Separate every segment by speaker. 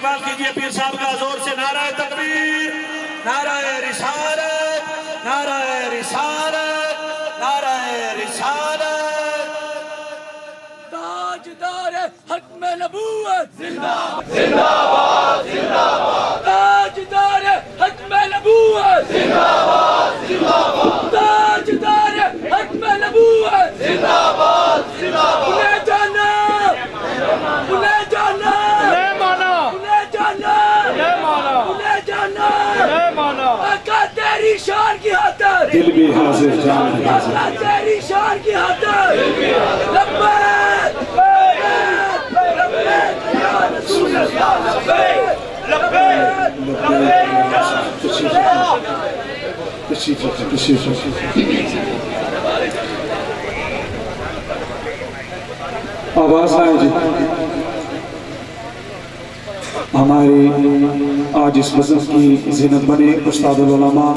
Speaker 1: استقبال کیجئے پیر صاحب کا زور سے نعرہ تکبیر، نعرہ رسالت، نعرہ رسالت، نعرہ رسالت۔
Speaker 2: تاجدار ختم نبوت زندہ باد،
Speaker 3: زندہ باد، زندہ باد،
Speaker 2: تاجدار ختم نبوت
Speaker 3: زندہ باد، زندہ باد،
Speaker 2: تاجدار ختم نبوت
Speaker 3: زندہ باد، زندہ باد۔
Speaker 2: انہیں جانا، انہیں جانا،
Speaker 4: نہیں مانا،
Speaker 2: انہیں جانا،
Speaker 4: نہیں مانا،
Speaker 2: انہیں جانا،
Speaker 4: نہیں مانا۔
Speaker 2: آقا تیری شان کی خاطر،
Speaker 5: دل بھی حاضر جان بھی حاضر۔
Speaker 2: آقا تیری شان کی خاطر، لبیک لبیک یا رسول اللہ، لبیک لبیک لبیک یا رسول اللہ۔
Speaker 5: تشریف رکھیں، تشریف رکھیں۔ آواز آئے جی۔ ہماری آج اس بزم کی زینت بنے استاد العلماء،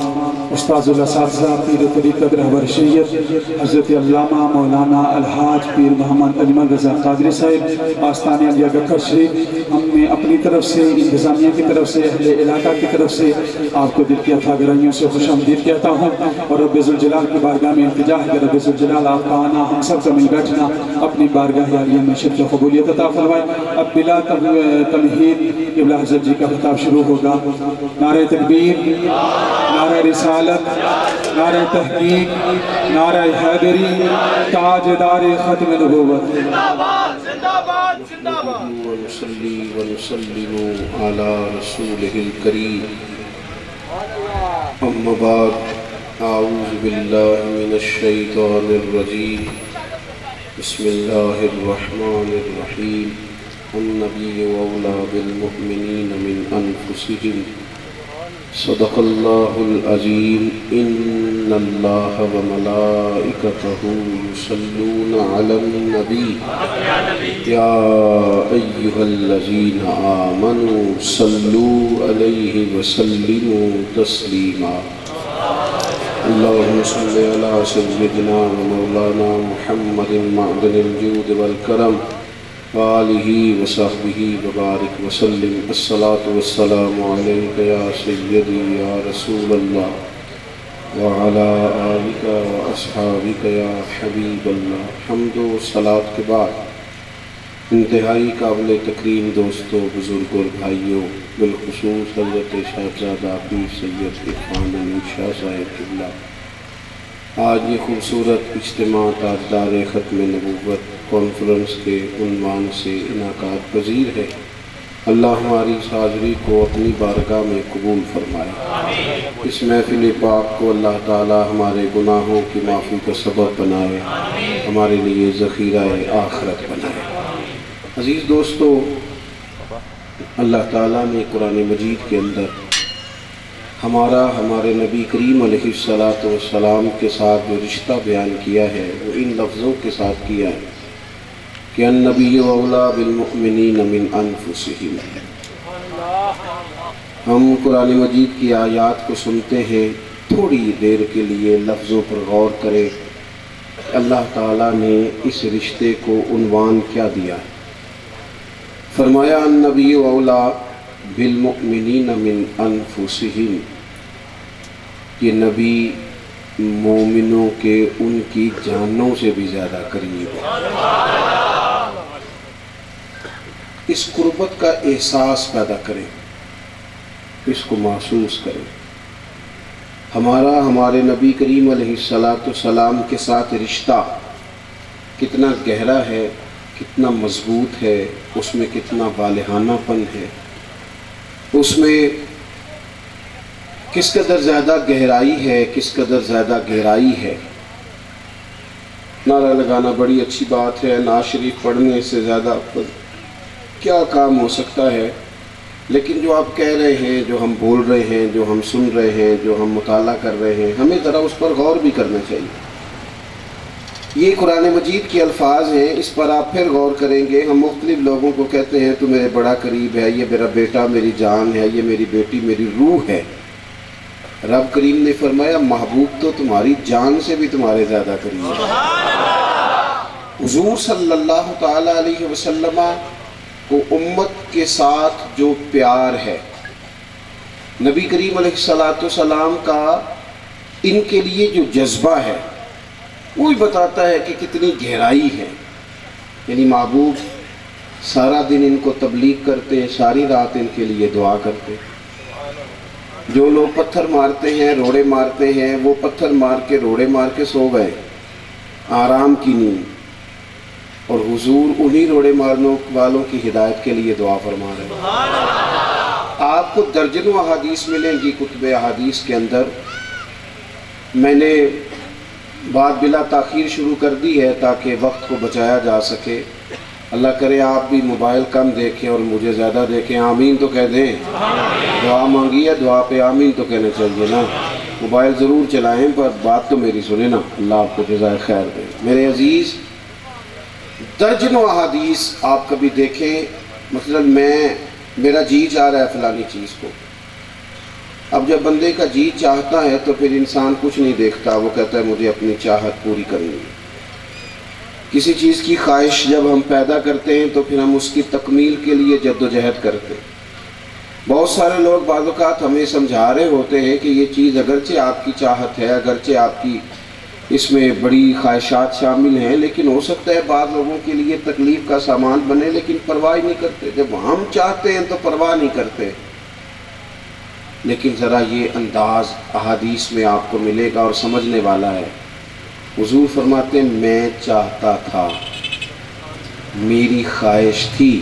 Speaker 5: استاد الاساتذہ، پیر طریقت رہبر شریعت حضرت علامہ مولانا الحاج پیر محمد اجمل رضا قادری صاحب آستانِ علیہ گکھر شریف۔ ہم میں اپنی طرف سے، انتظامیہ کی طرف سے، اہل علاقہ کی طرف سے آپ کو دل کی عطا گرائیوں سے خوش آمدید کہتا ہوں، اور رب ذوالجلال کی بارگاہ میں التجا ہے کہ رب ذوالجلال آپ کا آنا، ہم سب کا مل بیٹھنا اپنی بارگاہ عالیہ میں شرف قبولیت عطا فرمائے۔ اب بلا تمہید قبلہ حضرت جی کا خطاب شروع ہوگا۔ نعرہ تکبیر، نعرہ رسالت، نعرہ تحقیق، نعرہ حیدری، تاجدار ختم نبوت۔
Speaker 4: زندہ باد، زندہ باد، زندہ باد۔
Speaker 6: ونصلي ونسلم على رسوله الكريم أما بعد أعوذ بالله من الشيطان الرجيم بسم الله الرحمن الرحيم النبي أولى بالمؤمنين من أنفسهم صدق الله العظيم إن الله وملائكته يصلون على النبي يا أيها الذين آمنوا صلوا عليه وسلموا تسليما اللهم صل على سيدنا ومولانا محمد معدن الجود والكرم وآلہ وصحبہ وبارک وسلم الصلاة والسلام علیک یا سیدی یا رسول اللہ وعلا آلک واصحابک یا حبیب اللہ۔ حمد و صلاة کے بعد انتہائی قابل تکریم دوستوں، بزرگوں اور بھائیوں، بالخصوص حضرت صاحبزادہ پیر سید عرفان علی شاہ صاحب قبلہ، آج یہ خوبصورت اجتماع تاجدار ختم نبوت کانفرنس کے عنوان سے انعقاد پذیر ہے۔ اللہ ہماری اس حاضری کو اپنی بارگاہ میں قبول فرمائے۔ اس محفل پاک کو اللہ تعالی ہمارے گناہوں کی معافی کا سبب بنائے، ہمارے لیے ذخیرہ آخرت بنائے۔ عزیز دوستو، اللہ تعالیٰ نے قرآن مجید کے اندر ہمارے نبی کریم علیہ السلام کے ساتھ جو رشتہ بیان کیا ہے وہ ان لفظوں کے ساتھ کیا ہے کہ النبی اولا بالمؤمنین من انفسہم۔ ہم قرآن مجید کی آیات کو سنتے ہیں، تھوڑی دیر کے لیے لفظوں پر غور کریں، اللہ تعالیٰ نے اس رشتے کو عنوان کیا دیا ہے۔ فرمایا النبی اولا بالمؤمنین من انفسہم، یہ نبی مومنوں کے ان کی جانوں سے بھی زیادہ قریب ہے۔ اس قربت کا احساس پیدا کریں، اس کو محسوس کریں۔ ہمارے نبی کریم علیہ السلام کے ساتھ رشتہ کتنا گہرا ہے، کتنا مضبوط ہے، اس میں کتنا والہانہ پن ہے، اس میں کس قدر زیادہ گہرائی ہے، کس قدر زیادہ گہرائی ہے۔ نعرہ لگانا بڑی اچھی بات ہے، نعت شریف پڑھنے سے زیادہ کیا کام ہو سکتا ہے، لیکن جو آپ کہہ رہے ہیں، جو ہم بول رہے ہیں، جو ہم سن رہے ہیں، جو ہم مطالعہ کر رہے ہیں، ہمیں ذرا اس پر غور بھی کرنا چاہیے۔ یہ قرآن مجید کے الفاظ ہیں، اس پر آپ پھر غور کریں گے۔ ہم مختلف لوگوں کو کہتے ہیں تو میرے بڑا قریب ہے، یہ میرا بیٹا میری جان ہے، یہ میری بیٹی میری روح ہے۔ رب کریم نے فرمایا محبوب تو تمہاری جان سے بھی تمہارے زیادہ قریب ہے۔ حضور صلی اللہ تعالیٰ علیہ وسلم کو امت کے ساتھ جو پیار ہے، نبی کریم علیہ السلام کا ان کے لیے جو جذبہ ہے وہی بتاتا ہے کہ کتنی گہرائی ہے. یعنی محبوب سارا دن ان کو تبلیغ کرتے، ساری رات ان کے لیے دعا کرتے. جو لوگ پتھر مارتے ہیں، روڑے مارتے ہیں، وہ پتھر مار کے روڑے مار کے سو گئے، آرام کی نیند، اور حضور انہی روڑے مارنے والوں کی ہدایت کے لیے دعا فرما رہے ہیں. آپ کو درجنوں احادیث ملیں گی کتب احادیث کے اندر. میں نے بات بلا تاخیر شروع کر دی ہے تاکہ وقت کو بچایا جا سکے. اللہ کرے آپ بھی موبائل کم دیکھیں اور مجھے زیادہ دیکھیں. آمین تو کہہ دیں. دعا مانگی ہے، دعا پہ آمین تو کہنا چاہیے نا. موبائل ضرور چلائیں پر بات تو میری سنیں نا. اللہ آپ کو جزائے خیر دے. میرے عزیز، درجنوں احادیث آپ کبھی دیکھیں. مثلا میرا جی چاہ رہا ہے فلانی چیز کو. اب جب بندے کا جی چاہتا ہے تو پھر انسان کچھ نہیں دیکھتا، وہ کہتا ہے مجھے اپنی چاہت پوری کرنی ہے. کسی چیز کی خواہش جب ہم پیدا کرتے ہیں تو پھر ہم اس کی تکمیل کے لیے جد و جہد کرتے ہیں. بہت سارے لوگ بعض اوقات ہمیں سمجھا رہے ہوتے ہیں کہ یہ چیز اگرچہ آپ کی چاہت ہے، اگرچہ آپ کی اس میں بڑی خواہشات شامل ہیں، لیکن ہو سکتا ہے بعض لوگوں کے لیے تکلیف کا سامان بنے، لیکن پرواہ نہیں کرتے. جب ہم چاہتے ہیں تو پرواہ نہیں کرتے. لیکن ذرا یہ انداز احادیث میں آپ کو ملے گا اور سمجھنے والا ہے. حضور فرماتے ہیں میں چاہتا تھا، میری خواہش تھی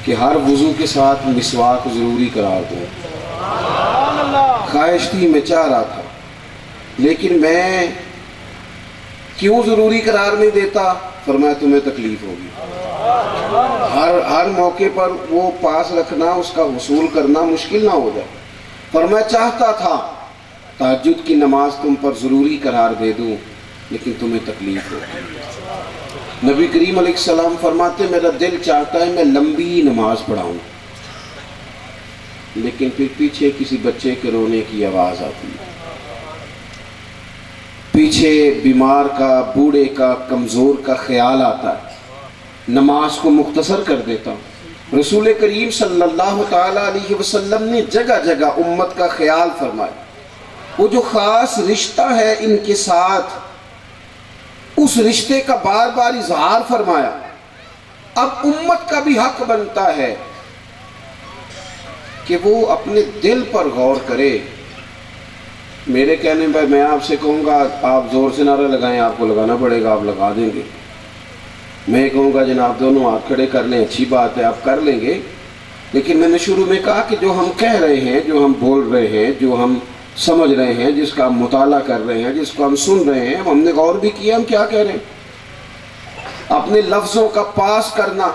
Speaker 6: کہ ہر وضو کے ساتھ مسواک ضروری قرار دوں. خواہش تھی، میں چاہ رہا تھا، لیکن میں کیوں ضروری قرار نہیں دیتا؟ فرمایا تمہیں تکلیف ہوگی. ہر موقع پر وہ پاس رکھنا، اس کا حصول کرنا مشکل نہ ہو جائے. فرمایا چاہتا تھا تہجد کی نماز تم پر ضروری قرار دے دوں، لیکن تمہیں تکلیف ہوگی. نبی کریم علیہ السلام فرماتے میرا دل چاہتا ہے میں لمبی نماز پڑھاؤں، لیکن پھر پیچھے کسی بچے کے رونے کی آواز آتی ہے، پیچھے بیمار کا، بوڑھے کا، کمزور کا خیال آتا ہے، نماز کو مختصر کر دیتا ہوں. رسول کریم صلی اللہ تعالی علیہ وسلم نے جگہ جگہ امت کا خیال فرمایا. وہ جو خاص رشتہ ہے ان کے ساتھ، اس رشتے کا بار بار اظہار فرمایا. اب امت کا بھی حق بنتا ہے کہ وہ اپنے دل پر غور کرے. میرے کہنے پر میں آپ سے کہوں گا آپ زور سے نعرہ لگائیں، آپ کو لگانا پڑے گا، آپ لگا دیں گے. میں کہوں گا جناب دونوں ہاتھ کھڑے کر لیں، اچھی بات ہے، آپ کر لیں گے. لیکن میں نے شروع میں کہا کہ جو ہم کہہ رہے ہیں، جو ہم بول رہے ہیں، جو ہم سمجھ رہے ہیں، جس کا ہم مطالعہ کر رہے ہیں، جس کو ہم سن رہے ہیں، ہم نے غور بھی کیا ہم کیا کہہ رہے ہیں. اپنے لفظوں کا پاس کرنا.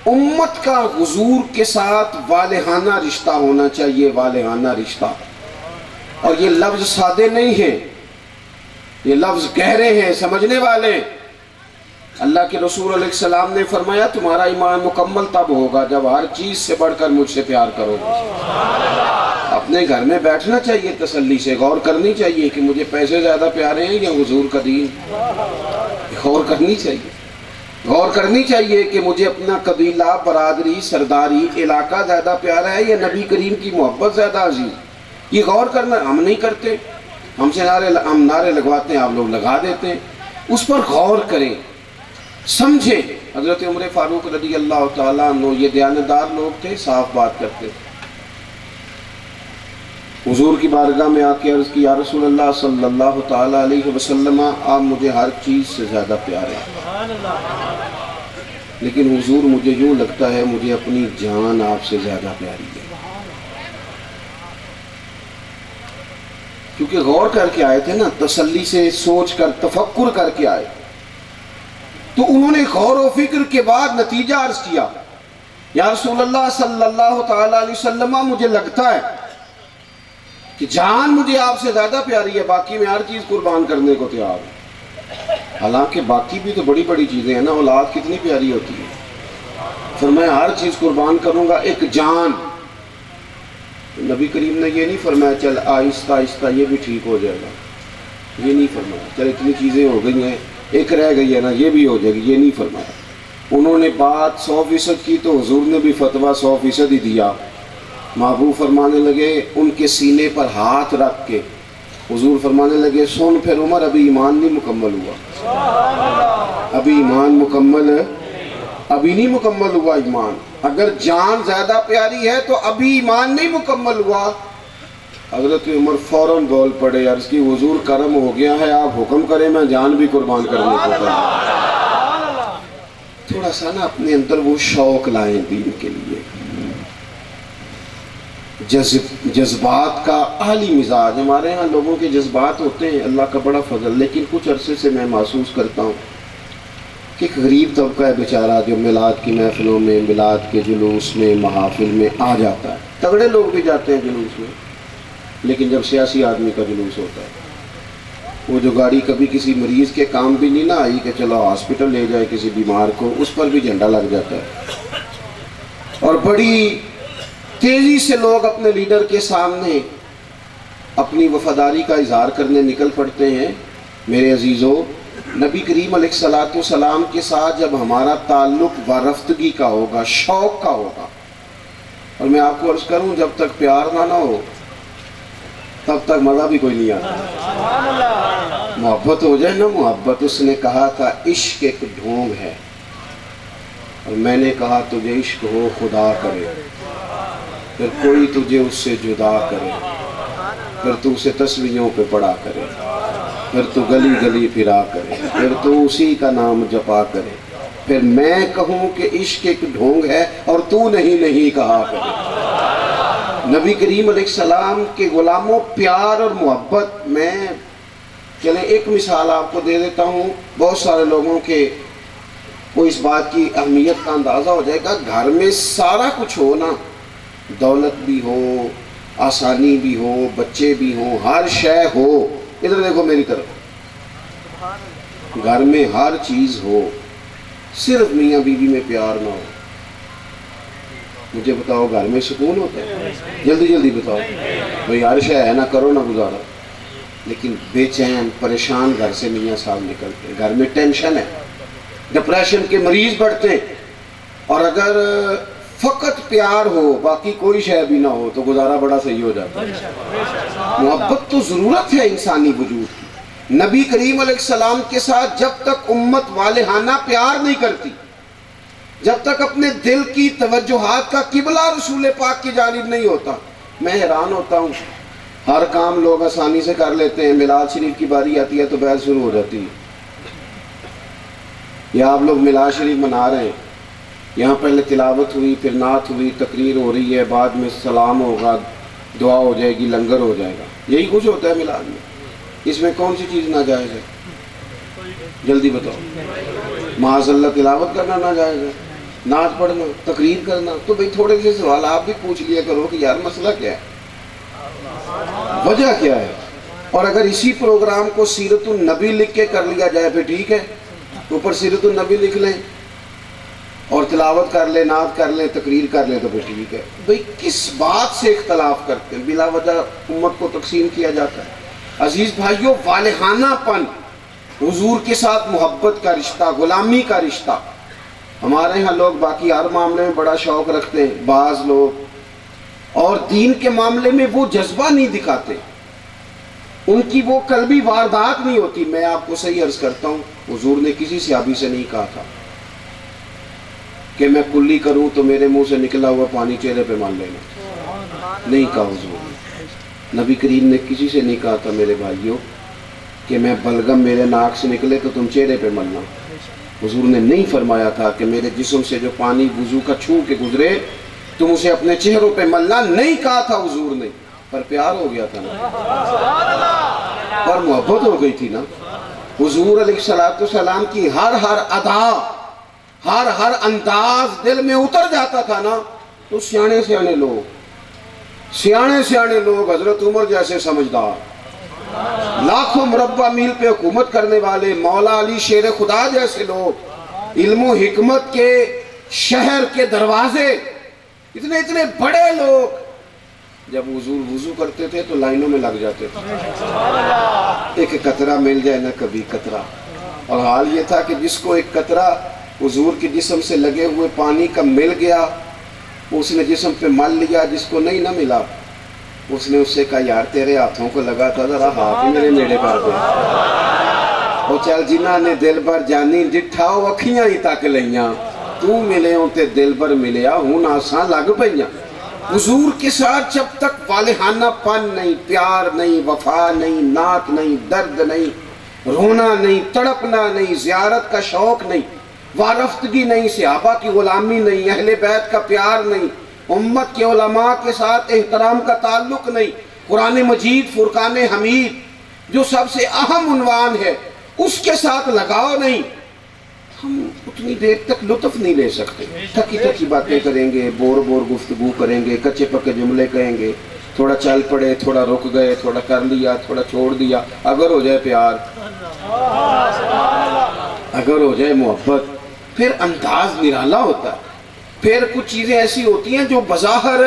Speaker 6: امت کا حضور کے ساتھ والہانہ رشتہ ہونا چاہیے، والہانہ رشتہ. اور یہ لفظ سادے نہیں ہیں، یہ لفظ گہرے ہیں، سمجھنے والے. اللہ کے رسول علیہ السلام نے فرمایا تمہارا ایمان مکمل تب ہوگا جب ہر چیز سے بڑھ کر مجھ سے پیار کرو گے. اپنے گھر میں بیٹھنا چاہیے تسلی سے، غور کرنی چاہیے کہ مجھے پیسے زیادہ پیارے ہیں یا حضور کا دین. غور کرنی چاہیے، غور کرنی چاہیے کہ مجھے اپنا قبیلہ، برادری، سرداری، علاقہ زیادہ پیارا ہے یا نبی کریم کی محبت زیادہ عزیز. یہ غور کرنا ہم نہیں کرتے. ہم سے ہم نعرے لگواتے ہیں، آپ لوگ لگا دیتے ہیں. اس پر غور کریں، سمجھیں. حضرت عمر فاروق رضی اللہ تعالیٰ عنہ یہ دیانتدار لوگ تھے، صاف بات کرتے. حضور کی بارگاہ میں آ کے عرض کی یا رسول اللہ صلی اللہ تعالیٰ علیہ وسلم آپ مجھے ہر چیز سے زیادہ پیارے ہیں، لیکن حضور مجھے یوں لگتا ہے مجھے اپنی جان آپ سے زیادہ پیاری ہے. کیونکہ غور کر کے آئے تھے نا، تسلی سے سوچ کر تفکر کر کے آئے. تو انہوں نے غور و فکر کے بعد نتیجہ عرض کیا یا رسول اللہ صلی اللہ تعالیٰ علیہ وسلم مجھے لگتا ہے کہ جان مجھے آپ سے زیادہ پیاری ہے، باقی میں ہر چیز قربان کرنے کو تیار ہوں. حالانکہ باقی بھی تو بڑی بڑی چیزیں ہیں نا، اولاد کتنی پیاری ہوتی ہے. فرمایا ہر چیز قربان کروں گا، ایک جان. نبی کریم نے یہ نہیں فرمایا چل آہستہ آہستہ یہ بھی ٹھیک ہو جائے گا، یہ نہیں فرمایا چل اتنی چیزیں ہو گئی ہیں ایک رہ گئی ہے نا یہ بھی ہو جائے گی، یہ نہیں فرمایا. انہوں نے بات 100% کی تو حضور نے بھی فتویٰ 100% ہی دیا. محبوب فرمانے لگے ان کے سینے پر ہاتھ رکھ کے حضور فرمانے لگے سن پھر عمر ابھی ایمان نہیں مکمل ہوا. ابھی ایمان ابھی نہیں مکمل ہوا ایمان. اگر جان زیادہ پیاری ہے تو ابھی ایمان نہیں مکمل ہوا. حضرت عمر فوراً بول پڑے عرض کی حضور کرم ہو گیا ہے آپ حکم کریں میں جان بھی قربان کرنے کو تیار. تھوڑا سا نا اپنے اندر وہ شوق لائیں دین کے لیے. جذبات کا عالی مزاج ہمارے ہاں لوگوں کے جذبات ہوتے ہیں اللہ کا بڑا فضل. لیکن کچھ عرصے سے میں محسوس کرتا ہوں کہ ایک غریب طبقہ ہے بیچارہ جو میلاد کی محفلوں میں میلاد کے جلوس میں محافل میں آ جاتا ہے. تگڑے لوگ بھی جاتے ہیں جلوس میں لیکن جب سیاسی آدمی کا جلوس ہوتا ہے وہ جو گاڑی کبھی کسی مریض کے کام بھی نہیں نہ آئی کہ چلو ہاسپٹل لے جائے کسی بیمار کو اس پر بھی جھنڈا لگ جاتا ہے. اور بڑی تیزی سے لوگ اپنے لیڈر کے سامنے اپنی وفاداری کا اظہار کرنے نکل پڑتے ہیں. میرے عزیزو نبی کریم علیہ السلام کے ساتھ جب ہمارا تعلق وارفتگی کا ہوگا شوق کا ہوگا اور میں آپ کو عرض کروں جب تک پیار نہ ہو تب تک مزہ بھی کوئی نہیں آتا. محبت ہو جائے نا محبت. اس نے کہا تھا عشق ایک ڈھونگ ہے اور میں نے کہا تجھے عشق ہو خدا کرے پھر کوئی تجھے اس سے جدا کرے پھر تو اسے تسبیحوں پہ پڑھا کرے پھر تو گلی گلی پھرا کرے پھر تو اسی کا نام جپا کرے پھر میں کہوں کہ عشق ایک ڈھونگ ہے اور تو نہیں کہا کرے. نبی کریم علیہ السلام کے غلاموں پیار اور محبت میں چلیں ایک مثال آپ کو دے دیتا ہوں. بہت سارے لوگوں کے کو اس بات کی اہمیت کا اندازہ ہو جائے گا. گھر میں سارا کچھ ہو نا دولت بھی ہو آسانی بھی ہو بچے بھی ہوں ہر شے ہو. ادھر دیکھو میری طرف. گھر میں ہر چیز ہو صرف میاں بیوی میں پیار نہ ہو مجھے بتاؤ گھر میں سکون ہوتا ہے؟ جلدی بتاؤ بھئی ہر شے ہے نا کرو نہ گزارا. لیکن بے چین پریشان گھر سے میاں صاحب نکلتے ہیں. گھر میں ٹینشن ہے ڈپریشن کے مریض بڑھتے ہیں. اور اگر فقط پیار ہو باقی کوئی شے بھی نہ ہو تو گزارا بڑا صحیح ہو جاتا ہے. محبت تو ضرورت ہے انسانی وجود کی. نبی کریم علیہ السلام کے ساتھ جب تک امت والہانہ پیار نہیں کرتی جب تک اپنے دل کی توجہات کا قبلہ رسول پاک کی جانب نہیں ہوتا میں حیران ہوتا ہوں. ہر کام لوگ آسانی سے کر لیتے ہیں. میلاد شریف کی باری آتی ہے تو بحث شروع ہو جاتی ہے. یا آپ لوگ میلاد شریف منا رہے ہیں یہاں پہلے تلاوت ہوئی پھر نعت ہوئی تقریر ہو رہی ہے بعد میں سلام ہوگا دعا ہو جائے گی لنگر ہو جائے گا. یہی کچھ ہوتا ہے میلاد میں. اس میں کون سی چیز ناجائز ہے؟ جلدی بتاؤ. معاذ اللہ تلاوت کرنا ناجائز ہے نعت پڑھنا تقریر کرنا. تو بھئی تھوڑے سے سوال آپ بھی پوچھ لیا کرو کہ یار مسئلہ کیا ہے وجہ کیا ہے. اور اگر اسی پروگرام کو سیرت النبی لکھ کے کر لیا جائے پھر ٹھیک ہے اوپر سیرت النبی لکھ لیں اور تلاوت کر لیں نعت کر لیں تقریر کر لیں تو پھر ٹھیک ہے. بھئی کس بات سے اختلاف کرتے ہیں؟ بلا وجہ امت کو تقسیم کیا جاتا ہے. عزیز بھائیو والہانہ پن حضور کے ساتھ محبت کا رشتہ غلامی کا رشتہ. ہمارے ہاں لوگ باقی ہر معاملے میں بڑا شوق رکھتے ہیں بعض لوگ اور دین کے معاملے میں وہ جذبہ نہیں دکھاتے. ان کی وہ قلبی واردات نہیں ہوتی. میں آپ کو صحیح عرض کرتا ہوں حضور نے کسی صحابی سے نہیں کہا تھا کہ میں کلی کروں تو میرے منہ سے نکلا ہوا پانی چہرے پہ مان لینا. نہیں کہا حضور نے. نبی کریم نے کسی سے نہیں کہا تھا میرے بھائیوں کہ میں بلغم میرے ناک سے نکلے تو تم چہرے پہ ملنا. حضور نے نہیں فرمایا تھا کہ میرے جسم سے جو پانی وضو کا چھو کے گزرے تم اسے اپنے چہروں پہ ملنا. نہیں کہا تھا حضور نے. پر پیار ہو گیا تھا نا اور محبت ہو گئی تھی نا. حضور علیہ السلام کی ہر ادا ہر انداز دل میں اتر جاتا تھا نا. تو سیانے لوگ حضرت عمر جیسے سمجھدار لاکھوں مربع میل پہ حکومت کرنے والے مولا علی شیر خدا جیسے لوگ علم و حکمت کے شہر کے دروازے اتنے بڑے لوگ جب حضور وضو کرتے تھے تو لائنوں میں لگ جاتے تھے. ایک قطرہ مل جائے نا کبھی قطرہ. اور حال یہ تھا کہ جس کو ایک قطرہ حضور کے جسم سے لگے ہوئے پانی کا مل گیا، اس نے جسم پہ مل لیا، جس کو نہیں نہ ملا اس نے اس سے کہا یار تیرے ہاتھوں کو لگا تھا ذرا ہاتھ ہی میرے نیڑے کر دے، وہ چل جنہ نے دل بھر جانی ڈٹھا وہ اکھیاں ہی تک لیاں، تو ملے ہوں تے دل بھر ملیا ہوں ناساں لگ پئیاں۔ حضور کے ساتھ جب تک والہانہ پن نہیں، پیار نہیں، وفا نہیں، نعت نہیں، درد نہیں، رونا نہیں، تڑپنا نہیں، زیارت کا شوق نہیں، وارفتگی نہیں، صحابہ کی غلامی نہیں، اہل بیت کا پیار نہیں، امت کے علماء کے ساتھ احترام کا تعلق نہیں، قرآن مجید فرقان حمید جو سب سے اہم عنوان ہے اس کے ساتھ لگاؤ نہیں، ہم اتنی دیر تک لطف نہیں لے سکتے۔ تھکی تھکی باتیں کریں گے، بور بور گفتگو کریں گے، کچے پکے جملے کہیں گے، تھوڑا چل پڑے، تھوڑا رک گئے، تھوڑا کر لیا، تھوڑا چھوڑ دیا، اگر ہو جائے پیار، اگر ہو جائے محبت، پھر انداز نرالا ہوتا ہے۔ پھر کچھ چیزیں ایسی ہوتی ہیں جو بظاہر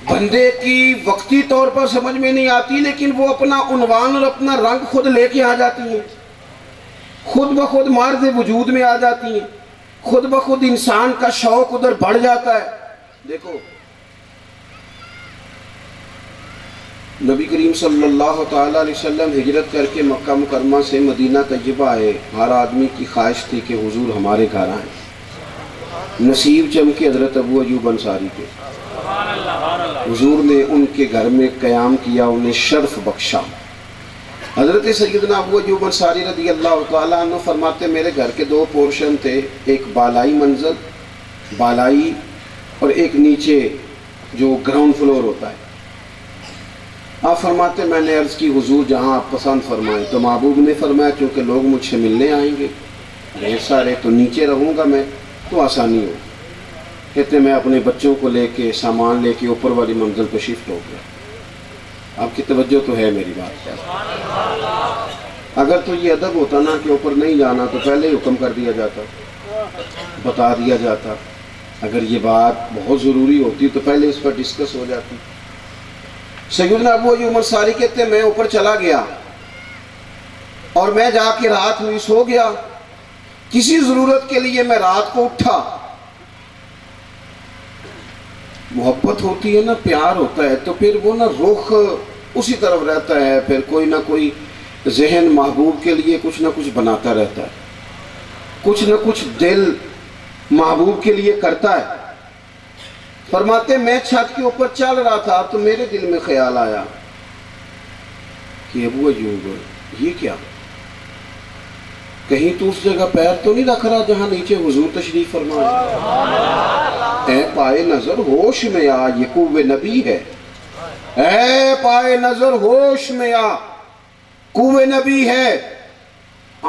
Speaker 6: بندے کی وقتی طور پر سمجھ میں نہیں آتی، لیکن وہ اپنا عنوان اور اپنا رنگ خود لے کے آ جاتی ہیں، خود بخود معرض وجود میں آ جاتی ہیں، خود بخود انسان کا شوق ادھر بڑھ جاتا ہے۔ دیکھو نبی کریم صلی اللہ تعالیٰ علیہ وسلم ہجرت کر کے مکہ مکرمہ سے مدینہ طیبہ آئے، ہر آدمی کی خواہش تھی کہ حضور ہمارے گھر آئیں۔ نصیب چمکے حضرت ابو ایوب انصاری کے، حضور نے ان کے گھر میں قیام کیا، انہیں شرف بخشا۔ حضرت سیدنا ابو ایوب انصاری رضی اللہ تعالیٰ عنہ فرماتے میرے گھر کے دو پورشن تھے، ایک بالائی منزل بالائی اور ایک نیچے جو گراؤنڈ فلور ہوتا ہے۔ آپ فرماتے میں نے عرض کی حضور جہاں آپ پسند فرمائیں، تو محبوب نے فرمایا چونکہ لوگ مجھ سے ملنے آئیں گے ڈھیر سارے، تو نیچے رہوں گا میں تو آسانی ہو۔ کہتے میں اپنے بچوں کو لے کے سامان لے کے اوپر والی منزل پہ شفٹ ہو گیا۔ آپ کی توجہ تو ہے میری بات پر، اگر تو یہ ادب ہوتا نا کہ اوپر نہیں جانا تو پہلے ہی حکم کر دیا جاتا، بتا دیا جاتا، اگر یہ بات بہت ضروری ہوتی تو پہلے اس پر ڈسکس ہو جاتی۔ سیدنا ابو ایوب انصاری کہتے ہیں میں اوپر چلا گیا اور میں جا کے رات ہوئی سو گیا، کسی ضرورت کے لیے میں رات کو اٹھا، محبت ہوتی ہے نا، پیار ہوتا ہے تو پھر وہ نا رخ اسی طرف رہتا ہے، پھر کوئی نہ کوئی ذہن محبوب کے لیے کچھ نہ کچھ بناتا رہتا ہے، کچھ نہ کچھ دل محبوب کے لیے کرتا ہے۔ فرماتے میں چھت کے اوپر چل رہا تھا تو میرے دل میں خیال آیا کہ ابو ایوب یہ کیا، کہیں تو اس جگہ پیر تو نہیں رکھ رہا جہاں نیچے حضور تشریف فرما ہے؟ اے پائے نظر ہوش میں آ، یہ قوہ نبی ہے، اے پائے نظر ہوش میں آ، قوہ نبی ہے،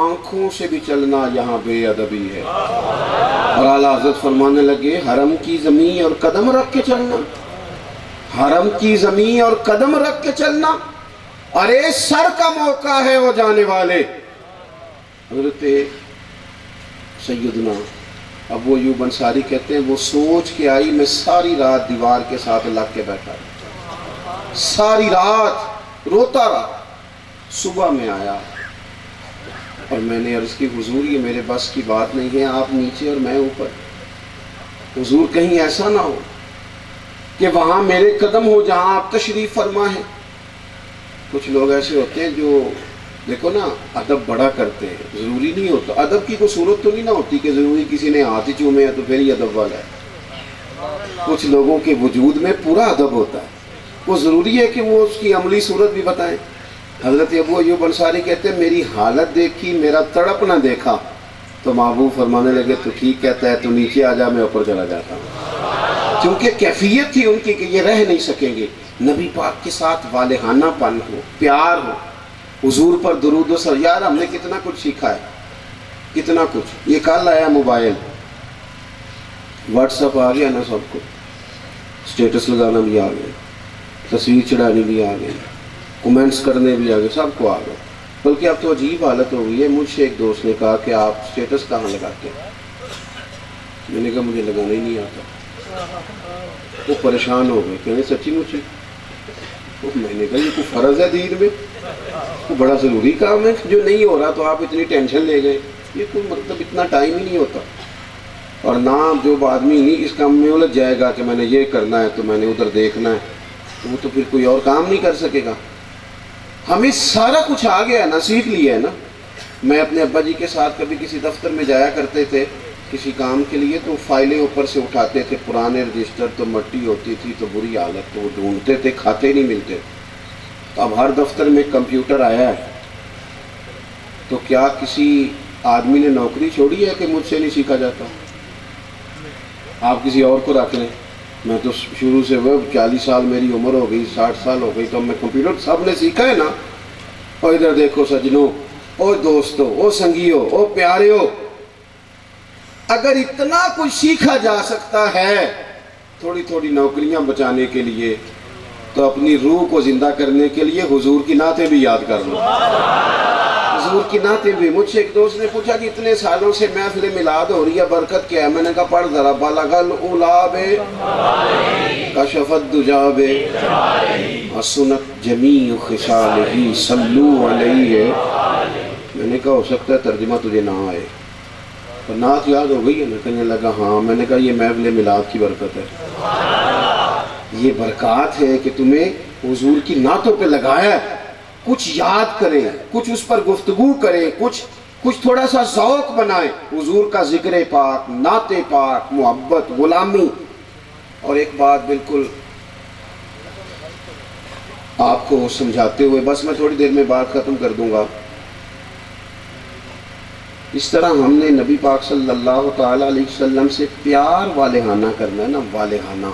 Speaker 6: آنکھوں سے بھی چلنا یہاں بے ادبی ہے۔ اور اعلیٰ حضرت فرمانے لگے حرم کی زمین اور قدم رکھ کے چلنا، حرم کی زمین اور قدم رکھ کے چلنا، ارے سر کا موقع ہے وہ جانے والے۔ حضرت سیدنا ابو ایوب انصاری کہتے ہیں وہ سوچ کے آئی میں ساری رات دیوار کے ساتھ لگ کے بیٹھا رہا، ساری رات روتا رہا۔ صبح میں آیا اور میں نے عرض کی حضور یہ میرے بس کی بات نہیں ہے، آپ نیچے اور میں اوپر، حضور کہیں ایسا نہ ہو کہ وہاں میرے قدم ہو جہاں آپ تشریف فرما ہے۔ کچھ لوگ ایسے ہوتے ہیں جو دیکھو نا ادب بڑا کرتے ہیں، ضروری نہیں ہوتا، ادب کی کوئی صورت تو نہیں نہ ہوتی کہ ضروری کسی نے ہاتھ ہی چومے ہے تو پھر ہی ادب والا ہے۔ کچھ لوگوں کے وجود میں پورا ادب ہوتا ہے، وہ ضروری ہے کہ وہ اس کی عملی صورت بھی بتائیں۔ حضرت ابو ایوب انصاری کہتے ہیں میری حالت دیکھی، میرا تڑپنا دیکھا تو محبوب فرمانے لگے تو ٹھیک کہتا ہے تو نیچے آ جا، میں اوپر چلا جاتا ہوں۔ کیونکہ کیفیت تھی ان کی کہ یہ رہ نہیں سکیں گے، نبی پاک کے ساتھ والہانہ پن ہو، پیار ہو، حضور پر درود و سلام۔ یار ہم نے کتنا کچھ سیکھا ہے، کتنا کچھ، یہ کل آیا موبائل، واٹس اپ آ گیا نا، سب کو سٹیٹس لگانا بھی آ گیا، تصویر چڑھانی بھی آ گئی، کومنٹس کرنے بھی آ گئے، سب کو آ گئے۔ بلکہ اب تو عجیب حالت ہو گئی ہے، مجھ سے ایک دوست نے کہا کہ آپ سٹیٹس کہاں لگاتے ہیں؟ میں نے کہا مجھے لگانا ہی نہیں آتا۔ وہ پریشان ہو گئے، کہنے سچی مجھے؟ میں نے کہا یہ کوئی فرض ہے دین میں، وہ بڑا ضروری کام ہے جو نہیں ہو رہا تو آپ اتنی ٹینشن لے گئے۔ یہ کوئی مطلب اتنا ٹائم ہی نہیں ہوتا. اور نہ جو آدمی نہیں اس کام میں الجھ جائے گا کہ میں نے یہ کرنا ہے تو میں نے ادھر دیکھنا ہے، وہ تو پھر کوئی اور کام نہیں کر سکے گا. ہمیں سارا کچھ آ گیا نا، سیکھ لیا ہے نا. میں اپنے ابا جی کے ساتھ کبھی کسی دفتر میں جایا کرتے تھے کسی کام کے لیے، تو فائلیں اوپر سے اٹھاتے تھے، پرانے رجسٹر تو مٹی ہوتی تھی تو بری حالت، تو وہ ڈھونڈتے تھے، کھاتے نہیں ملتے. تو اب ہر دفتر میں کمپیوٹر آیا ہے، تو کیا کسی آدمی نے نوکری چھوڑی ہے کہ مجھ سے نہیں سیکھا جاتا؟ آپ کسی اور کو رکھ لیں. میں تو شروع سے وہ 40 سال میری عمر ہو گئی، 60 سال ہو گئی، تو میں کمپیوٹر سب نے سیکھا ہے نا. اور ادھر دیکھو سجنوں، او دوستو، او سنگیو، او پیاریو، اگر اتنا کچھ سیکھا جا سکتا ہے تھوڑی تھوڑی نوکریاں بچانے کے لیے، تو اپنی روح کو زندہ کرنے کے لیے حضور کی نعتیں بھی یاد کر لو. حضور کی نعتیں بھی. مجھ سے ایک دوست نے پوچھا کہ اتنے سالوں سے محفل میلاد ہو رہی ہے، برکت کیا ہے؟ میں نے کہا پڑھ ذرا، بلغ العلا کشف الدجا حسنت جمیع خصالہ صلو علیہ. میں نے کہا ہو سکتا ہے ترجمہ تجھے نہ آئے، اور نعت یاد ہو گئی ہے نا؟ کہنے لگا ہاں. میں نے کہا یہ محفل میلاد کی برکت ہے، یہ برکات ہے کہ تمہیں حضور کی نعتوں پہ لگایا ہے. کچھ یاد کریں، کچھ اس پر گفتگو کریں، کچھ تھوڑا سا ذوق بنائیں. حضور کا ذکر پاک، نعت پاک، محبت، غلامی. اور ایک بات بالکل آپ کو سمجھاتے ہوئے بس میں تھوڑی دیر میں بات ختم کر دوں گا. اس طرح ہم نے نبی پاک صلی اللہ تعالیٰ علیہ وسلم سے پیار والہانہ کرنا ہے نا، والہانہ.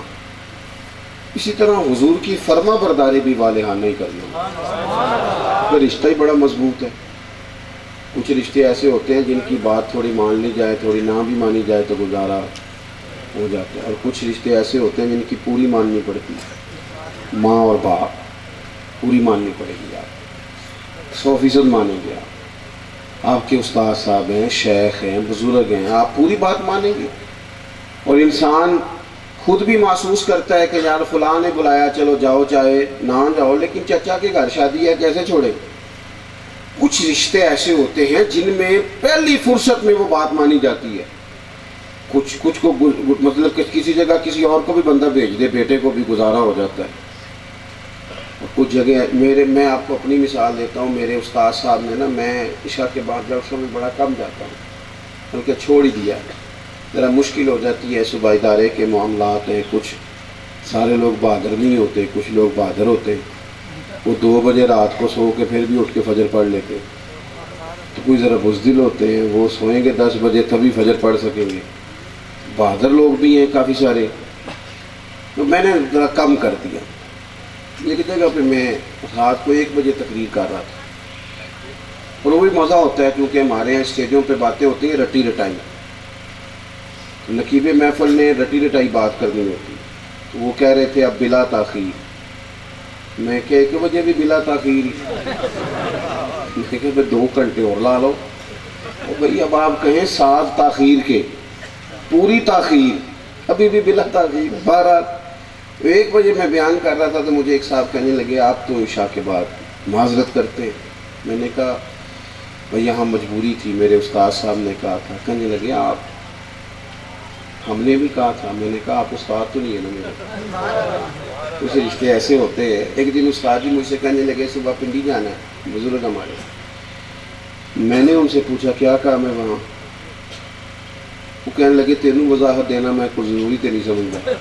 Speaker 6: اسی طرح حضور کی فرما برداری بھی والہانہ ہی کرنا. تو رشتہ ہی بڑا مضبوط ہے. کچھ رشتے ایسے ہوتے ہیں جن کی بات تھوڑی مان لی جائے، تھوڑی نہ بھی مانی جائے تو گزارا ہو جاتا ہے. اور کچھ رشتے ایسے ہوتے ہیں جن کی پوری ماننی پڑتی ہے. ماں اور باپ پوری ماننی پڑے گی، آپ 100% مانیں گے. آپ کے استاد صاحب ہیں، شیخ ہیں، بزرگ ہیں، آپ پوری بات مانیں گے. اور انسان خود بھی محسوس کرتا ہے کہ یار فلاں نے بلایا، چلو جاؤ، چاہے نہ جاؤ، لیکن چچا کے گھر شادی ہے، کیسے چھوڑے. کچھ رشتے ایسے ہوتے ہیں جن میں پہلی فرصت میں وہ بات مانی جاتی ہے. کچھ کو مطلب کہ کسی جگہ کسی اور کو بھی بندہ بھیج دے، بیٹے کو بھی گزارا ہو جاتا ہے. اور کچھ جگہ میں آپ کو اپنی مثال دیتا ہوں. میرے استاد صاحب نے نا، میں عشاء کے بعد جلسوں میں بڑا کم جاتا ہوں، بلکہ چھوڑ ہی دیا. ذرا مشکل ہو جاتی ہے، صوبہ ادارے کے معاملات ہیں، کچھ سارے لوگ بہادر نہیں ہوتے، کچھ لوگ بہادر ہوتے ہیں. وہ 2 بجے رات کو سو کے پھر بھی اٹھ کے فجر پڑھ لیتے. تو کوئی ذرا بزدل ہوتے ہیں، وہ سوئیں گے 10 بجے تبھی فجر پڑھ سکیں گے. بہادر لوگ بھی ہیں کافی سارے. تو میں نے ذرا کم کر دیا. ایک جگہ پہ میں رات کو 1 بجے تقریر کر رہا تھا، اور وہ بھی مزہ ہوتا ہے کیونکہ ہمارے یہاں اسٹیجوں پہ باتیں ہوتی ہیں رٹی رٹائی. نقیب محفل نے رٹی رٹائی بات کرنی ہوتی. تو وہ کہہ رہے تھے اب بلا تاخیر. میں کہ 1 بجے بھی بلا تاخیر. میں کہ 2 گھنٹے اور لا لو. بھئی اب آپ کہیں 7 تاخیر کے، پوری تاخیر، ابھی بھی بلا تاخیر. 1 بجے میں بیان کر رہا تھا تو مجھے ایک صاحب کہنے لگے آپ تو عشاء کے بعد معذرت کرتے ہیں. میں نے کہا بھئی یہاں مجبوری تھی، میرے استاد صاحب نے کہا تھا. کہنے لگے آپ، ہم نے بھی کہا تھا. میں نے کہا آپ استاد تو نہیں ہے نا میرے. کچھ رشتے ایسے ہوتے ہیں. ایک دن استاد جی مجھ سے کہنے لگے صبح پنڈی جانا ہے، بزرگ ہمارے. میں نے ان سے پوچھا کیا کام ہے وہاں. وہ کہنے لگے تینوں وضاحت دینا میں کوئی ضروری تو نہیں سمجھتا.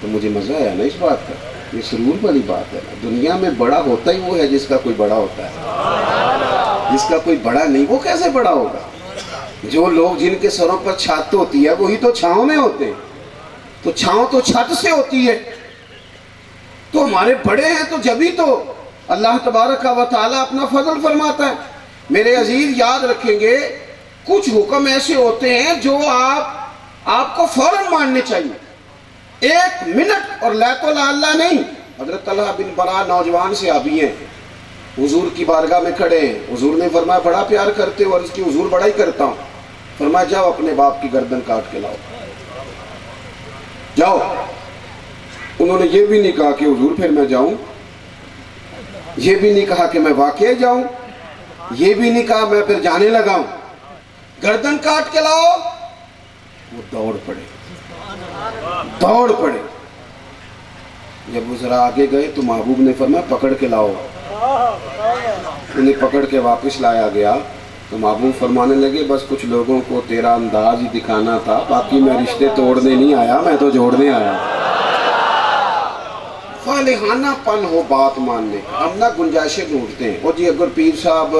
Speaker 6: تو مجھے مزہ آیا نا اس بات کا. یہ سرور والی بات ہے نا. دنیا میں بڑا ہوتا ہی وہ ہے جس کا کوئی بڑا ہوتا ہے. جس کا کوئی بڑا نہیں وہ کیسے بڑا ہوگا. جو لوگ جن کے سروں پر چھت ہوتی ہے وہی تو چھاؤں میں ہوتے ہیں. تو چھاؤں تو چھت سے ہوتی ہے. تو ہمارے بڑے ہیں تو جبھی تو اللہ تبارک و تعالیٰ اپنا فضل فرماتا ہے. میرے عزیز یاد رکھیں گے، کچھ حکم ایسے ہوتے ہیں جو آپ کو فوراً ماننے چاہیے. 1 منٹ اور لیت اللہ نہیں. حضرت طلحہ بن برا نوجوان سے آبی ہیں، حضور کی بارگاہ میں کھڑے ہیں. حضور نے فرمایا بڑا پیار کرتے ہو. اور اس کی حضور بڑا ہی کرتا ہوں. فرمایا جاؤ اپنے باپ کی گردن کاٹ کے لاؤ، جاؤ. انہوں نے یہ بھی نہیں کہا کہ حضور پھر میں جاؤں، یہ بھی نہیں کہا کہ میں واقعی جاؤں، یہ بھی نہیں کہا میں پھر جانے لگا ہوں. گردن کاٹ کے لاؤ، وہ دوڑ پڑے. جب وہ ذرا آگے گئے تو محبوب نے فرمایا پکڑ کے لاؤ. انہیں پکڑ کے واپس لایا گیا تو محبوب فرمانے لگے بس کچھ لوگوں کو تیرا انداز ہی دکھانا تھا، باقی میں رشتے توڑنے نہیں آیا، میں تو جوڑنے آیا. فالحانہ پن ہو بات ماننے. ہم نہ گنجائشیں ڈھونڈتے ہیں. اور جی اگر پیر صاحب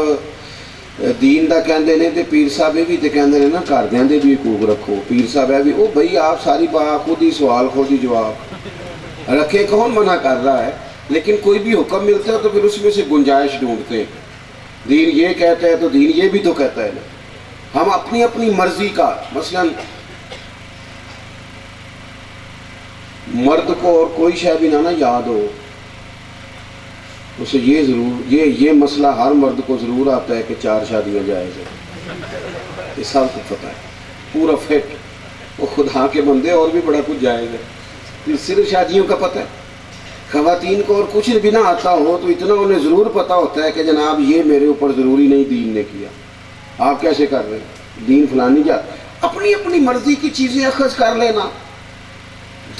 Speaker 6: دین دا کہندے نے تے پیر صاحب بھی تے کہندے نے نا گھردیاں دے بھی حقوق رکھو. پیر صاحب ہے بھی او بھائی آپ ساری بات خود ہی سوال خود ہی جواب رکھے، کون منع کر رہا ہے؟ لیکن کوئی بھی حکم ملتا ہے تو پھر اس میں سے گنجائش ڈھونڈتے ہیں. دین یہ کہتا ہے تو دین یہ بھی تو کہتا ہے نا. ہم اپنی اپنی مرضی کا، مثلا مرد کو اور کوئی شے بھی نہ یاد ہو، اسے یہ ضرور یہ مسئلہ ہر مرد کو ضرور آتا ہے کہ 4 شادیاں جائز ہیں. یہ سب کو پتہ ہے پورا فٹ. وہ خدا کے بندے اور بھی بڑا کچھ جائز ہے. پھر صرف شادیوں کا پتہ ہے. خواتین کو اور کچھ بھی نہ آتا ہو تو اتنا انہیں ضرور پتہ ہوتا ہے کہ جناب یہ میرے اوپر ضروری نہیں دین نے کیا، آپ کیسے کر رہے ہیں؟ دین فلانی جا. اپنی اپنی مرضی کی چیزیں اخذ کر لینا.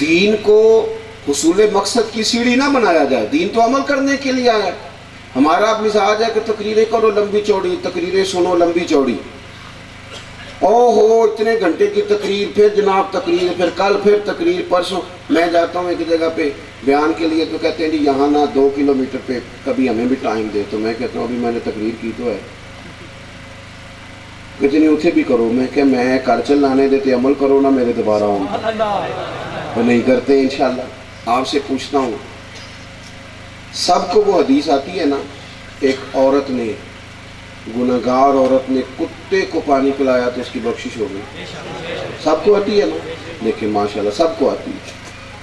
Speaker 6: دین کو حصول مقصد کی سیڑھی نہ بنایا جائے. دین تو عمل کرنے کے لیے آیا ہے. ہمارا مزاج ہے کہ تقریریں کرو لمبی چوڑی، تقریریں سنو لمبی چوڑی. ہو اتنے گھنٹے کی تقریر، پھر جناب تقریر، پھر کل پھر تقریر، پرسوں. میں جاتا ہوں ایک جگہ پہ بیان کے لیے تو کہتے ہیں جی یہاں نہ 2 کلومیٹر پہ کبھی ہمیں بھی ٹائم دے. تو میں کہتا ہوں ابھی میں نے تقریر کی تو ہے. کہتے نہیں اتنے بھی کرو. میں کہ میں کر چل لانے دیتے عمل کرو نہ میرے دوبارہ ہوں. وہ نہیں کرتے. انشاءاللہ آپ سے پوچھتا ہوں، سب کو وہ حدیث آتی ہے نا، ایک عورت نے، گناہگار عورت نے کتے کو پانی پلایا تو اس کی بخشش ہو گئی. سب کو آتی ہے نا. لیکن ماشاءاللہ سب کو آتی ہے.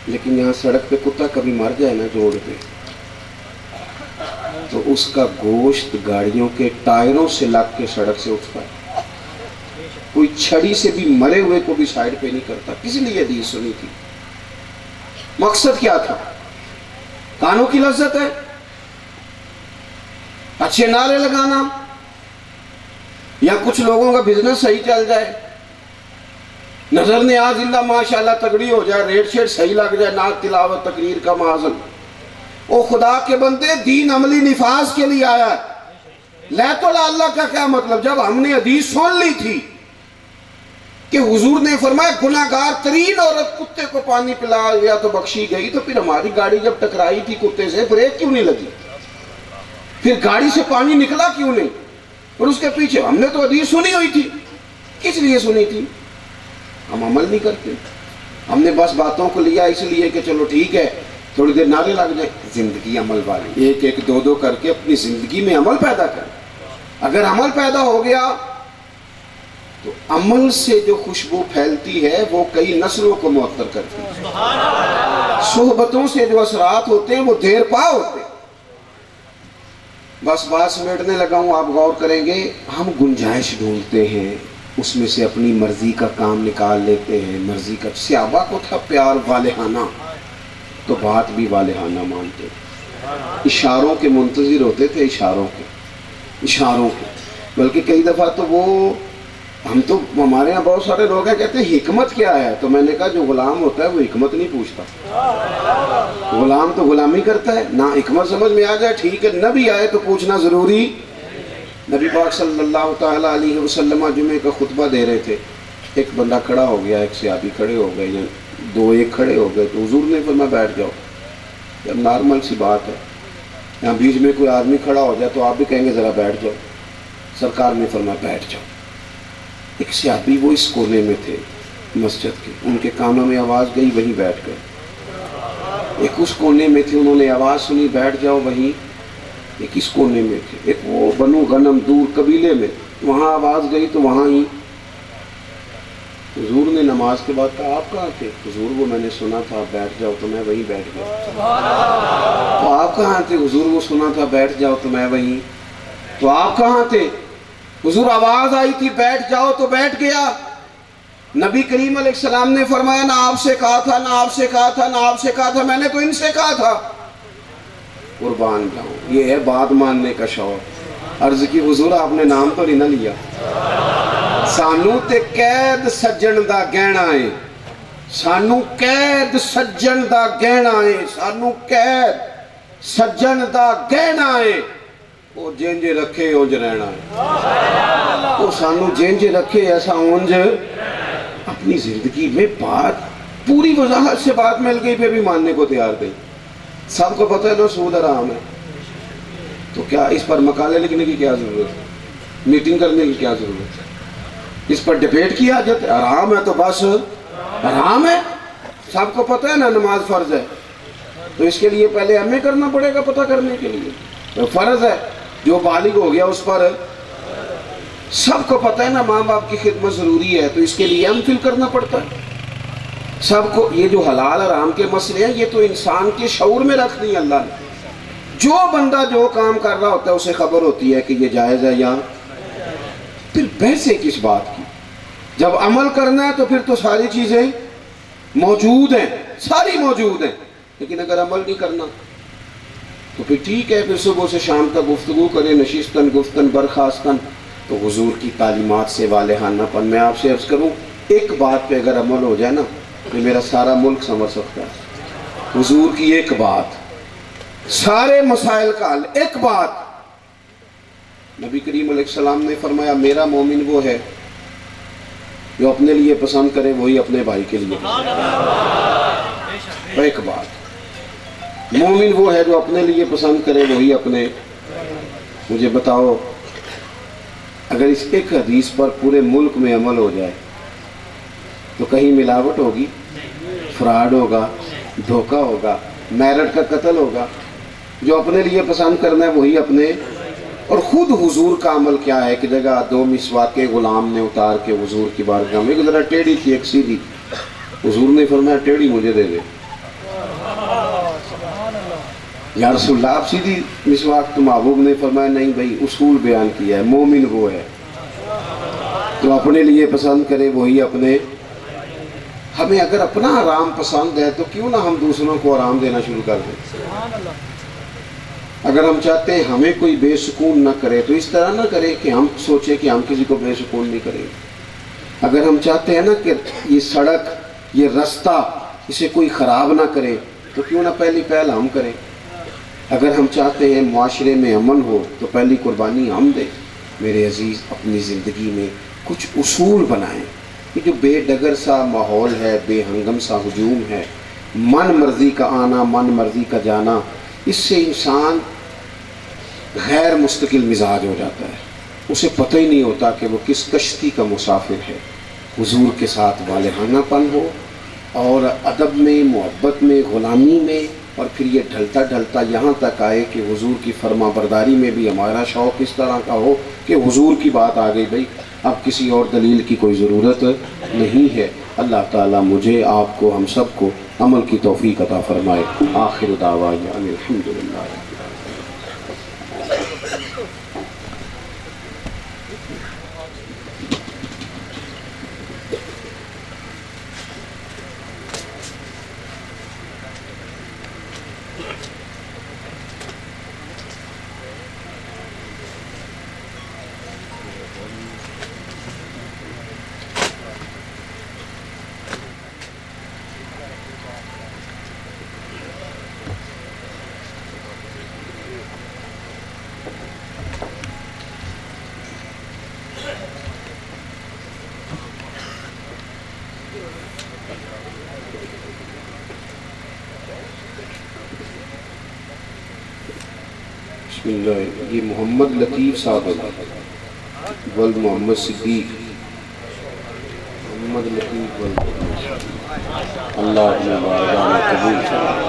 Speaker 6: لیکن یہاں سڑک پہ کتا کبھی مر جائے نا روڈ پہ تو اس کا گوشت گاڑیوں کے ٹائروں سے لگ کے سڑک سے اٹھتا ہے. کوئی چھڑی سے بھی مرے ہوئے کو بھی سائڈ پہ نہیں کرتا. کس لیے حدیث سنی تھی؟ مقصد کیا تھا؟ کانوں کی لذت ہے، اچھے نعرے لگانا، یا کچھ لوگوں کا بزنس صحیح چل جائے، نظر نیاز اللہ ماشاءاللہ تگڑی ہو جائے، ریٹ شیٹ صحیح لگ جائے، نعت تلاوت تقریر کا معاذن. او خدا کے بندے، دین عملی نفاذ کے لیے آیا ہے. لیت اللہ کا کیا مطلب؟ جب ہم نے حدیث سن لی تھی کہ حضور نے فرمایا گناہگار ترین عورت کتے کو پانی پلایا تو بخشی گئی، تو پھر ہماری گاڑی جب ٹکرائی تھی کتے سے بریک کیوں نہیں لگی؟ پھر گاڑی سے پانی نکلا کیوں نہیں؟ اور اس کے پیچھے ہم نے تو حدیث سنی ہوئی تھی. کس لیے سنی تھی؟ ہم عمل نہیں کرتے. ہم نے بس باتوں کو لیا اس لیے کہ چلو ٹھیک ہے تھوڑی دیر نعرے لگ جائے. زندگی عمل والی، ایک ایک 2 کر کے اپنی زندگی میں عمل پیدا کریں. اگر عمل پیدا ہو گیا تو عمل سے جو خوشبو پھیلتی ہے وہ کئی نسلوں کو معطر کرتی ہے. صحبتوں سے جو اثرات ہوتے ہیں وہ دیر پا ہوتے ہیں. بس بات سمیٹنے لگا ہوں، آپ غور کریں گے. ہم گنجائش ڈھونڈتے ہیں، اس میں سے اپنی مرضی کا کام نکال لیتے ہیں. مرضی کا صحابہ کو تھا پیار والہانہ تو بات بھی والہانہ مانتے. اشاروں کے منتظر ہوتے تھے، اشاروں کے. بلکہ کئی دفعہ تو وہ ہمارے یہاں بہت سارے لوگ ہیں کہتے ہیں حکمت کیا ہے؟ تو میں نے کہا جو غلام ہوتا ہے وہ حکمت نہیں پوچھتا. غلام تو غلامی کرتا ہے. نہ حکمت سمجھ میں آ جائے ٹھیک ہے، نہ بھی آئے تو پوچھنا ضروری. نبی پاک صلی اللہ تعالیٰ علیہ وسلم جمعے کا خطبہ دے رہے تھے. ایک بندہ کھڑا ہو گیا، ایک صحابی کھڑے ہو گئے، یا 2 کھڑے ہو گئے. تو حضور نے فرمایا بیٹھ جاؤ. جب نارمل سی بات ہے، یہاں بیچ میں کوئی آدمی کھڑا ہو جائے تو آپ بھی کہیں گے ذرا بیٹھ جاؤ. سرکار نے فرمایا بیٹھ جاؤ. ایک صحابی وہ اس کونے میں تھے مسجد کے، ان کے کانوں میں آواز گئی وہیں بیٹھ گئے. ایک اس کونے میں تھے، انہوں نے آواز سنی بیٹھ جاؤ وہیں. ایک اس کونے میں تھے، ایک وہ بنو غنم دور قبیلے میں، وہاں آواز گئی تو وہاں ہی. حضور نے نماز کے بعد کہا آپ کہاں تھے؟ حضور وہ میں نے سنا تھا بیٹھ جاؤ تو میں وہیں بیٹھ گیا. تو آپ کہاں تھے؟ حضور وہ سنا تھا بیٹھ جاؤ تو میں وہیں. تو آپ کہاں تھے؟ حضور آواز آئی تھی بیٹھ جاؤ تو بیٹھ گیا. نبی کریم علیہ السلام نے فرمایا نہ آپ سے کہا تھا، نہ آپ سے کہا تھا، نہ آپ سے کہا تھا، میں نے تو ان سے کہا تھا. قربان جاؤں، یہ ہے بات ماننے کا شوق. عرض کی حضور آپ نے نام تو نہیں نہ لیا. سانو تے قید سجن دا گہنا ہے، سانو قید سجن دا گہنا ہے، سانو قید سجن دا گہنا ہے، وہ جنج رکھے اونج رہنا ہے، وہ سانو جنج رکھے ایسا اونج اپنی زندگی میں بات پوری وضاحت سے بات مل گئی پہ بھی ماننے کو تیار نہیں۔ سب کو پتہ ہے نا سود حرام ہے، تو کیا اس پر مقالے لکھنے کی کیا ضرورت ہے، میٹنگ کرنے کی کیا ضرورت ہے، اس پر ڈیبیٹ کی حاجت ہے؟ حرام ہے تو بس حرام ہے، سب کو پتہ ہے نا نماز فرض ہے، تو اس کے لیے پہلے ایم اے کرنا پڑے گا پتہ کرنے کے لیے، تو فرض ہے، جو بالغ ہو گیا اس پر سب کو پتہ ہے نا ماں باپ کی خدمت ضروری ہے، تو اس کے لیے ایم فل کرنا پڑتا ہے سب کو۔ یہ جو حلال حرام کے مسئلے ہیں یہ تو انسان کے شعور میں رکھ دی اللہ نے، جو بندہ جو کام کر رہا ہوتا ہے اسے خبر ہوتی ہے کہ یہ جائز ہے یا پھر بحثیں کس بات کی، جب عمل کرنا ہے تو پھر تو ساری چیزیں موجود ہیں، ساری موجود ہیں، لیکن اگر عمل نہیں کرنا تو پھر ٹھیک ہے، پھر صبح سے شام تک گفتگو کریں نشستن گفتن برخاستن، تو حضور کی تعلیمات سے والہانہ پن۔ میں آپ سے عرض کروں ایک بات پہ اگر عمل ہو جائے نا تو میرا سارا ملک سنور سکتا ہے، حضور کی ایک بات سارے مسائل کا حل، ایک بات۔ نبی کریم علیہ السلام نے فرمایا میرا مومن وہ ہے جو اپنے لیے پسند کرے وہی اپنے بھائی کے لیے پسند کرے۔ ایک بات، مومن وہ ہے جو اپنے لیے پسند کرے وہی اپنے۔ مجھے بتاؤ اگر اس ایک حدیث پر پورے ملک میں عمل ہو جائے تو کہیں ملاوٹ ہوگی، فراڈ ہوگا، دھوکہ ہوگا، میرٹ کا قتل ہوگا؟ جو اپنے لیے پسند کرنا ہے وہی اپنے۔ اور خود حضور کا عمل کیا ہے کہ جگہ 2 مسواک کے غلام نے اتار کے حضور کی بارگاہ میں، ایک ذرا ٹیڑھی تھی ایک سیدھی، حضور نے فرمایا ٹیڑھی مجھے دے دے۔ یا رسول اللہ آپ سیدھی مسواک، تو محبوب نے فرمایا نہیں بھائی، اصول بیان کیا ہے، مومن وہ ہے تو اپنے لیے پسند کرے وہی اپنے۔ ہمیں اگر اپنا آرام پسند ہے تو کیوں نہ ہم دوسروں کو آرام دینا شروع کر دیں۔ اگر ہم چاہتے ہیں ہمیں کوئی بے سکون نہ کرے تو اس طرح نہ کرے کہ ہم سوچیں کہ ہم کسی کو بے سکون نہیں کریں گے۔ اگر ہم چاہتے ہیں نا کہ یہ سڑک یہ رستہ اسے کوئی خراب نہ کرے تو کیوں نہ پہلی پہل ہم کریں۔ اگر ہم چاہتے ہیں معاشرے میں امن ہو تو پہلی قربانی ہم دیں۔ میرے عزیز اپنی زندگی میں کچھ اصول بنائیں۔ یہ جو بے ڈگر سا ماحول ہے، بے ہنگم سا ہجوم ہے، من مرضی کا آنا من مرضی کا جانا، اس سے انسان غیر مستقل مزاج ہو جاتا ہے، اسے پتہ ہی نہیں ہوتا کہ وہ کس کشتی کا مسافر ہے۔ حضور کے ساتھ والہانہ پن ہو اور ادب میں، محبت میں، غلامی میں، اور پھر یہ ڈھلتا ڈھلتا یہاں تک آئے کہ حضور کی فرما برداری میں بھی ہمارا شوق اس طرح کا ہو کہ حضور کی بات آ گئی بھائی، اب کسی اور دلیل کی کوئی ضرورت نہیں ہے۔ اللہ تعالیٰ مجھے آپ کو ہم سب کو عمل کی توفیق عطا فرمائے۔ آخر دعوانا ان الحمدللہ۔ بسم اللہ۔ یہ محمد لطیف صاحب ول محمد صدیق، محمد لطیف ول اللہ اپنے بارگاہ میں قبول فرمائے۔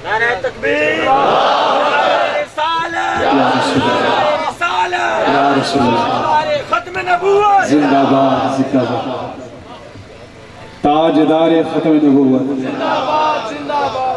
Speaker 4: نعرہ تکبیر، نعرہ رسالت،
Speaker 5: یا رسول اللہ،
Speaker 4: نعرہ ختم نبوت،
Speaker 5: زندہ باد زندہ باد، تاجدار ختم نبوت،
Speaker 4: زندہ باد زندہ باد۔